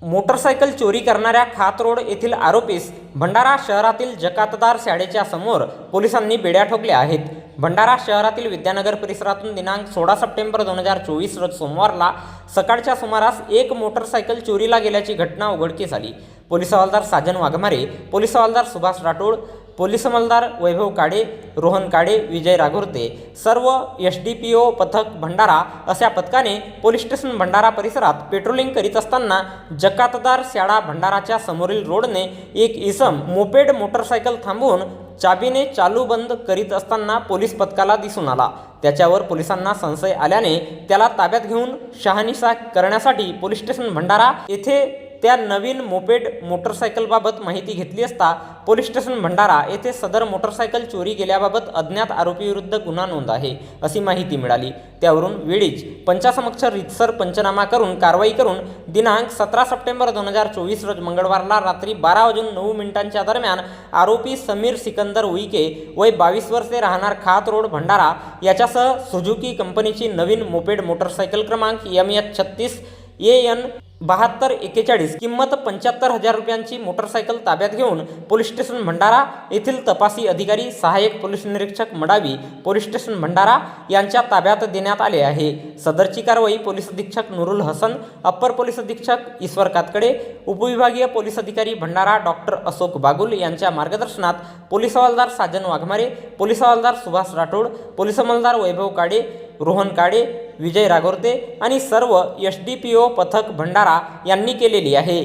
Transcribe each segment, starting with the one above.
Motorcycle चोरी करणाऱ्या खात रोड येथील आरोपीस भंडारा शहरातील जकातदार शाळेच्या समोर पोलिसांनी बेड्या ठोकल्या आहेत। भंडारा शहरातील विद्यानगर परिसरातून दिनांक 16 सप्टेंबर 2024 रोज सोमवारला सकाळच्या सुमारास एक मोटरसायकल चोरीला गेल्याची घटना उघडकीस आली। पोलीस हवालदार साजन वाघमारे, पोलीस हवालदार सुभाष राठोड, पोलीस अंमलदार वैभव काडे, रोहन काडे, विजय राघोरते सर्व SDPO पथक भंडारा अशा पथकाने पोलीस स्टेशन भंडारा परिसरात पेट्रोलिंग करीत असताना जकातदार शाळा भंडाराच्या समोरील रोडने एक इसम मोपेड मोटरसायकल थांबवून चाबीने चालू बंद करीत असताना पोलीस पथकाला दिसून आला। त्याच्यावर पोलिसांना संशय आल्याने त्याला ताब्यात घेऊन शहानिशा करण्यासाठी पोलीस स्टेशन भंडारा येथे त्या नवीन मोपेड मोटरसायकलबाबत माहिती घेतली असता पोलीस स्टेशन भंडारा येथे सदर मोटरसायकल चोरी गेल्याबाबत अज्ञात आरोपीविरुद्ध गुन्हा नोंद आहे अशी माहिती मिळाली। त्यावरून वेळीच पंचासमक्ष रीतसर पंचनामा करून कारवाई करून दिनांक 17 सप्टेंबर 2024 रोज मंगळवारला रात्री 12:09 दरम्यान आरोपी समीर सिकंदर उईके वय 22 वर्षे राहणार खात रोड भंडारा याच्यासह सुझुकी कंपनीची नवीन मोपेड मोटरसायकल क्रमांक MH36 AN 7241 किंमत 75,000 रुपयांची मोटरसायकल ताब्यात घेऊन पोलीस स्टेशन भंडारा येथील तपासी अधिकारी सहाय्यक पोलीस निरीक्षक मडावी पोलीस स्टेशन भंडारा यांच्या ताब्यात देण्यात आले आहे। सदरची कारवाई पोलीस अधीक्षक नुरुल हसन, अप्पर पोलीस अधीक्षक ईश्वर कातकडे, उपविभागीय पोलीस अधिकारी भंडारा डॉक्टर अशोक बागुल यांच्या मार्गदर्शनात पोलीस हवालदार साजन वाघमारे, पोलीस हवालदार सुभाष राठोड, पोलीस अंमलदार वैभव काडे, रोहन काडे, विजय राघोरते आणि सर्व SDPO पथक भंडारा यांनी केलेली आहे।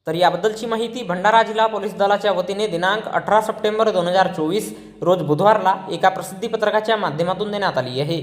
तर याबद्दलची माहिती भंडारा जिल्हा पोलीस दलाच्या वतीने दिनांक 18 सप्टेंबर 2024 रोज बुधवारला एका प्रसिद्धी पत्रकाच्या माध्यमातून देण्यात आली आहे।